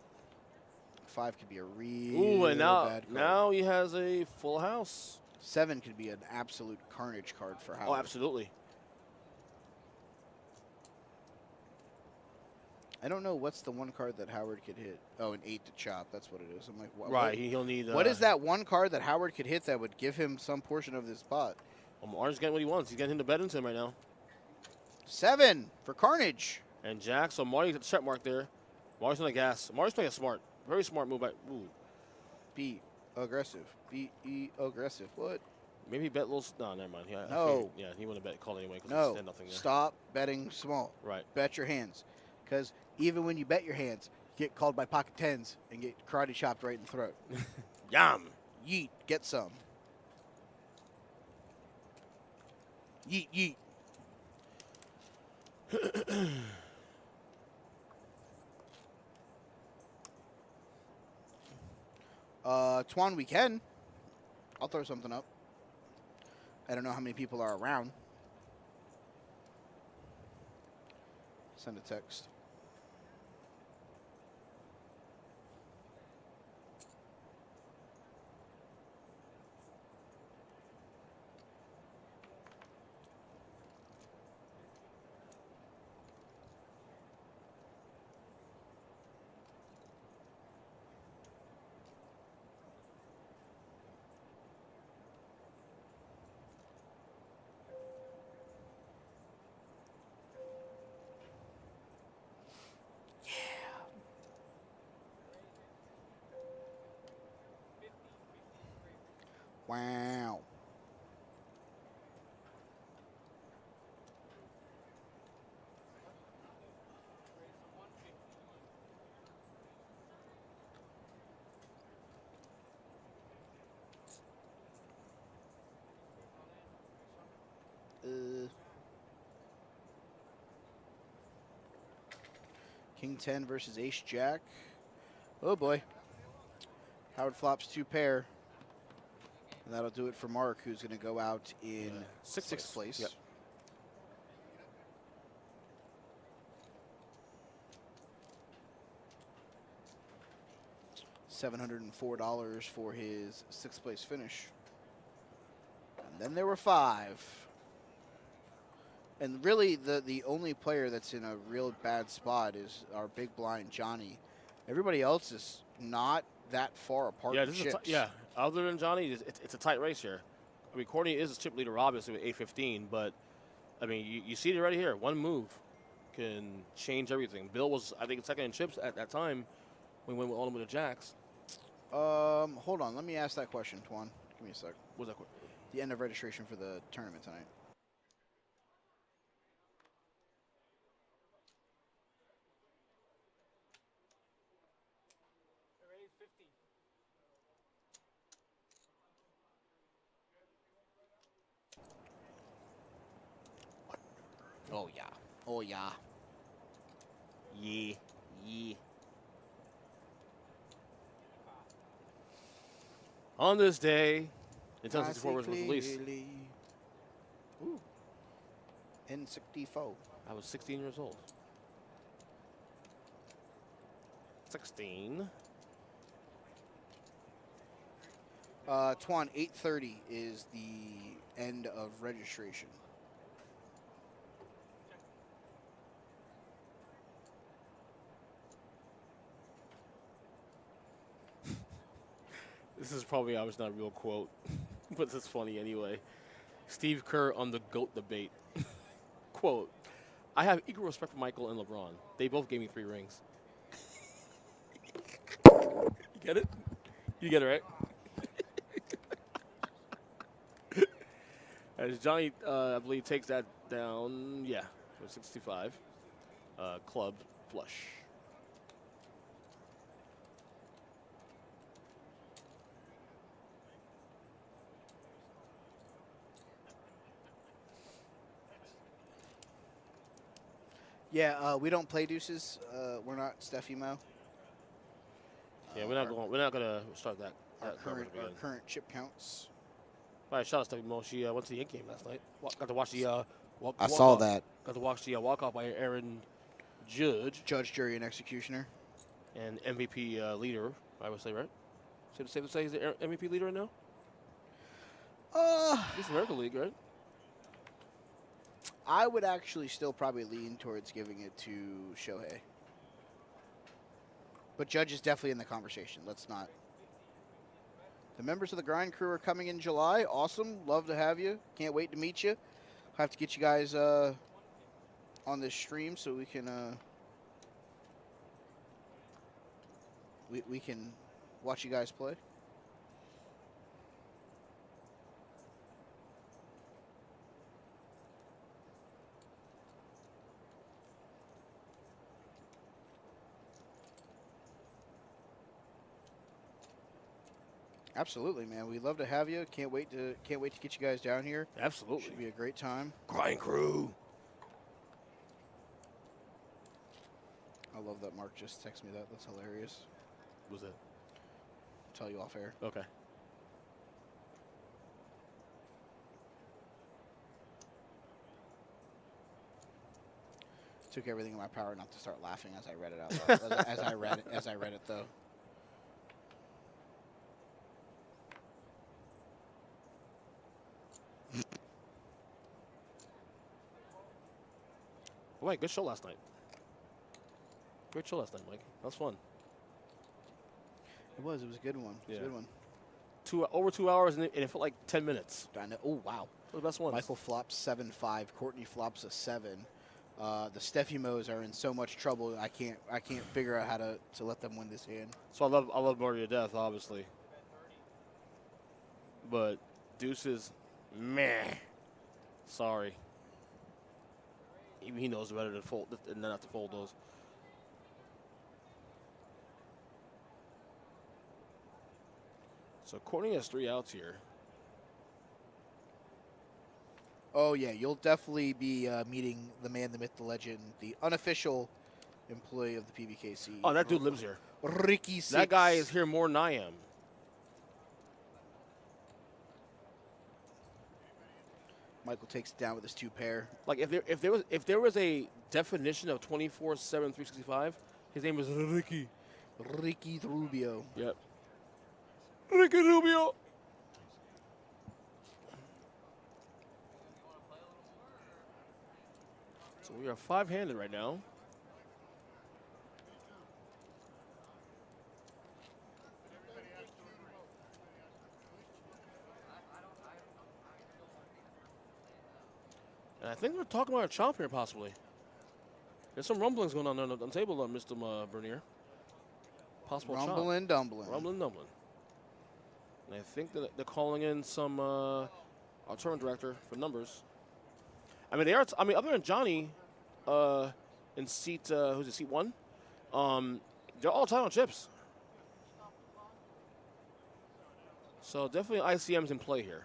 5 could be a real Ooh, and now bad card. now he has a full house. 7 could be an absolute carnage card for Howard. Oh, absolutely. I don't know what's the one card that Howard could hit. Oh, an 8 to chop. That's what it is. I'm like, what? Right, he'll need. What is that one card that Howard could hit that would give him some portion of this pot? Well, Marty's getting what he wants. He's getting him to Bedington right now. 7 for carnage. And Jack, so Marty's at the check mark there. Marty's on the gas. Marty's playing a smart, very smart move. Ooh. Be aggressive. Be aggressive. What? Maybe he bet a little. No, never mind. I No. figured, yeah, he wouldn't bet call anyway because No. there's nothing there. Stop betting small. Right. Bet your hands. Because even when you bet your hands, you get called by pocket 10s and get karate chopped right in the throat. Yum. Yeet. Get some. Yeet, yeet. Twan, we can. I'll throw something up. I don't know how many people are around. Send a text. Wow. King 10 versus Ace Jack. Oh boy. Howard flops 2 pair. And that'll do it for Mark, who's going to go out in sixth place. Yep. $704 for his 6th place finish. And then there were 5. And really, the only player that's in a real bad spot is our big blind Johnny. Everybody else is not that far apart. Yeah, in chips. Other than Johnny, it's a tight race here. I mean, Courtney is a chip leader, obviously, with 815, but, I mean, you see it right here. One move can change everything. Bill was, I think, second in chips at that time when we went all the way to Jacks. Hold on. Let me ask that question, Twan. Give me a sec. What was that question? The end of registration for the tournament tonight. Oh, yeah. Oh, yeah. Yeah. On this day, Nintendo 64 was released. Ooh. N64. I was 16 years old. 16. Twan, 8:30 is the end of registration. This is probably not a real quote, but it's funny anyway. Steve Kerr on the GOAT debate. Quote, I have equal respect for Michael and LeBron. They both gave me 3 rings. You get it? You get it, right? As Johnny, I believe, takes that down, for 65. Club flush. Yeah, we don't play deuces. We're not Steffi Mo. Yeah, we're not gonna start that. Our current chip counts. Right, shout out to Steffi Mo. She went to the Yank game last night. Got to watch the I saw that. Got to watch the walk-off by Aaron Judge. Judge, jury, and executioner. And MVP leader, I would say, right? Safe to say he's the MVP leader right now? He's in the American League, right? I would actually still probably lean towards giving it to Shohei. But Judge is definitely in the conversation. Let's not. The members of the Grind Crew are coming in July. Awesome. Love to have you. Can't wait to meet you. Have to get you guys on this stream so we can we can watch you guys play. Absolutely, man. We'd love to have you. Can't wait to get you guys down here. Absolutely. Should be a great time. Grind Crew. I love that Mark just texted me that. That's hilarious. What was that? I'll tell you off air. Okay. Took everything in my power not to start laughing as I read it out loud. as I read it though. All right, good show last night. Great show last night, Mike. That was fun. It was a good one. It was a good one. Over 2 hours, and it felt like 10 minutes. I know. Oh, wow. The best ones. Michael flops 7-5. Courtney flops a 7. The Steffi Mo's are in so much trouble. I can't figure out how to let them win this hand. So I love Marty to death, obviously. but deuces, meh. Sorry. Even he knows better to fold than not to fold those. So Courtney has 3 outs here. Oh, yeah, you'll definitely be meeting the man, the myth, the legend, the unofficial employee of the PBKC. Oh, that dude lives here. Ricky Six. That guy is here more than I am. Michael takes it down with his 2 pair. Like if there was a definition of 24/7 365, his name is Ricky. Ricky Rubio. Yep. Ricky Rubio. So we are 5-handed right now. And I think we're talking about a chop here, possibly. There's some rumblings going on the table, Mr. Bernier. Possible chop. Rumbling, dumbling. Rumbling, dumbling. And I think that they're calling in some our tournament director for numbers. I mean, other than Johnny, in seat who's it, seat 1? They're all tied on chips. So definitely ICM's in play here.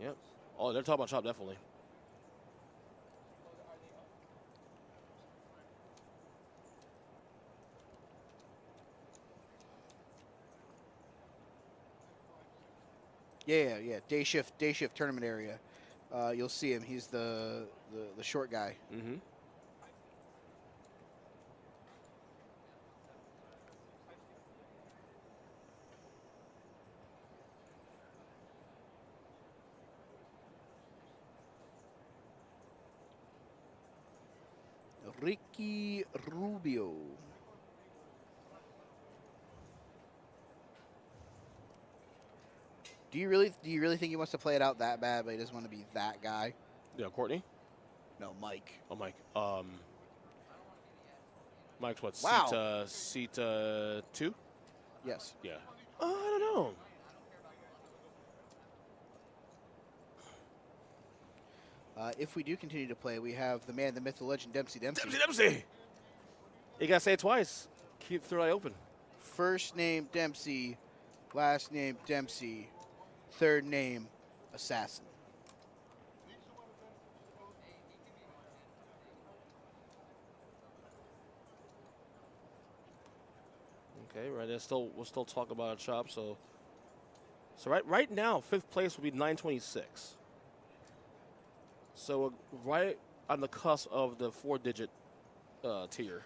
Yep. Oh, they're talking about chop, definitely. Yeah. Day shift tournament area. You'll see him. He's the short guy. Mm-hmm. Ricky Rubio. Do you really think he wants to play it out that bad, but he doesn't want to be that guy? Yeah, Courtney? No, Mike. Oh, Mike. Mike's what? Wow. Seat 2? Yes. Yeah. I don't know. If we do continue to play, we have the man, the myth, the legend, Dempsey. Dempsey! You gotta say it twice. Keep the third eye open. First name Dempsey, last name Dempsey, third name Assassin. Okay, right. We'll still talk about a chop. So right now, 5th place will be 926. So right on the cusp of the 4-digit tier.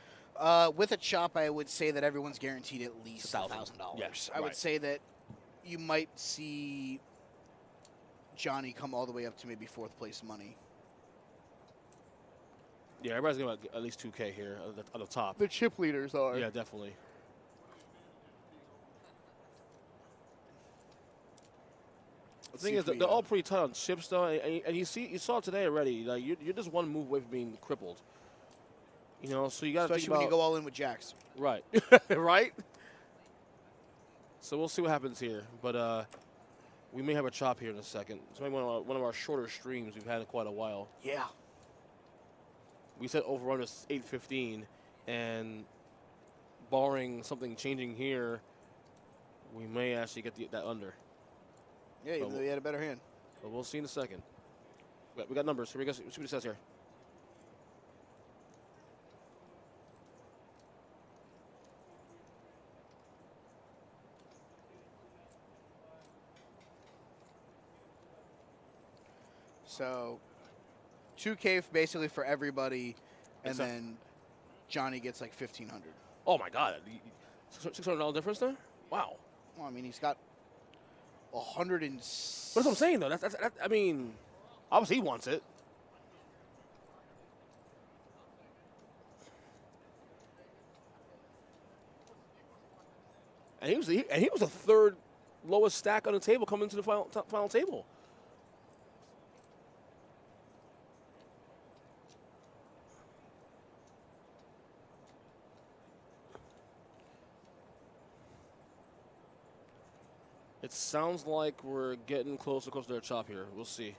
With a chop, I would say that everyone's guaranteed at least $1,000. Yes, I would right. say that you might see Johnny come all the way up to maybe 4th place money. Yeah, everybody's going to get at least 2K here at the top. The chip leaders are. Yeah, definitely. The thing is, they're all pretty tight on chips, though, and you saw today already. Like you're just one move away from being crippled. You know, so you got to think especially about, when you go all in with jacks. Right, right. So we'll see what happens here, but we may have a chop here in a second. It's maybe one of our shorter streams we've had in quite a while. Yeah. We said over under 8:15, and barring something changing here, we may actually get that under. Yeah, even though he had a better hand. But we'll see in a second. We got numbers. Here we go. See what it says here. So 2K basically for everybody, and then Johnny gets like $1,500. Oh my God, $600 difference there? Wow. Well, I mean, he's got 100 and. That's what I'm saying, though. That's I mean, obviously he wants it. And he was the 3rd lowest stack on the table coming to the final table. It sounds like we're getting closer to their chop here. We'll see.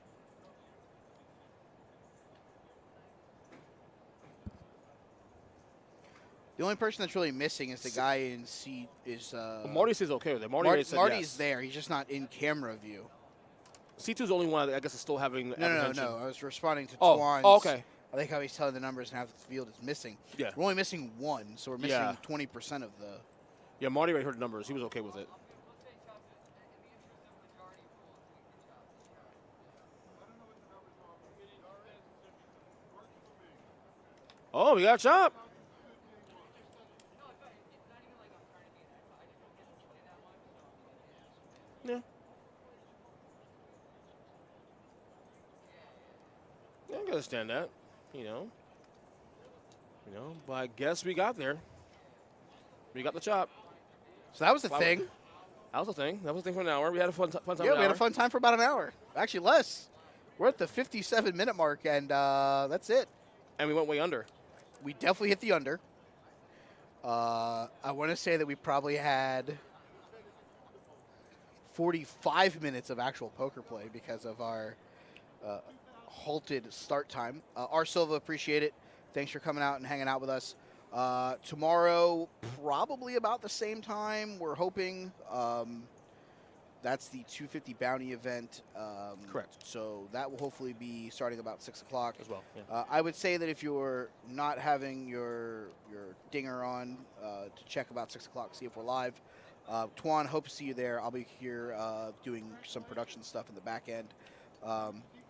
The only person that's really missing is the guy in seat is. Marty says okay with it. Marty's yes. there. He's just not in camera view. C2's the only one I guess is still having apprehension. No. I was responding to Oh, Twan's. okay. I like how he's telling the numbers and half the field is missing. Yeah. We're only missing one, so we're missing 20% of the. Yeah, Marty already heard the numbers. He was okay with it. Oh, we got a chop. Yeah. Yeah, I can understand that. You know. But I guess we got there. We got the chop. So that was the thing. That was the thing. That was the thing for an hour. We had a fun time. Yeah, we had a fun time for about an hour. Actually, less. We're at the 57-minute mark, and that's it. And we went way under. We definitely hit the under. I want to say that we probably had 45 minutes of actual poker play because of our halted start time. R. Silva, appreciate it. Thanks for coming out and hanging out with us. Tomorrow, probably about the same time, we're hoping. That's the 250 bounty event. Correct. So that will hopefully be starting about 6 o'clock. As well, yeah. I would say that if you're not having your dinger on, to check about 6 o'clock, see if we're live. Twan, hope to see you there. I'll be here doing some production stuff in the back end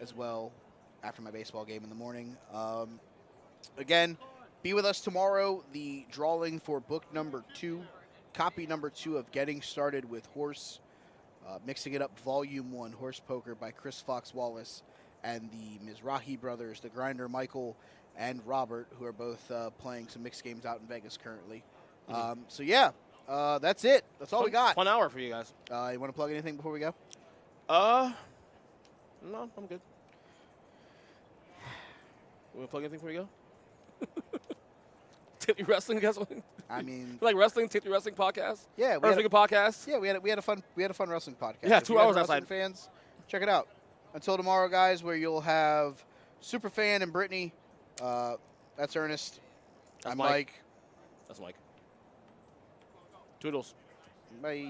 as well after my baseball game in the morning. Again, be with us tomorrow. The drawing for book number 2, copy number 2 of Getting Started with Horse. Mixing It Up, Volume 1, Horse Poker by Chris Fox Wallace and the Mizrahi brothers, the Grinder Michael and Robert, who are both playing some mixed games out in Vegas currently. So, yeah, that's it. That's all we got. Fun hour for you guys. You want to plug anything before we go? No, I'm good. You want to plug anything before we go? Tipsy Wrestling, guys. I mean, like wrestling, Tipsy Wrestling podcast. Yeah, wrestling podcast. Yeah, we had a fun wrestling podcast. Yeah, If 2 you guys hours are outside. wrestling fans, check it out. Until tomorrow, guys, where you'll have Superfan and Brittany. That's Ernest. That's I'm Mike. Mike. That's Mike. Toodles. Bye.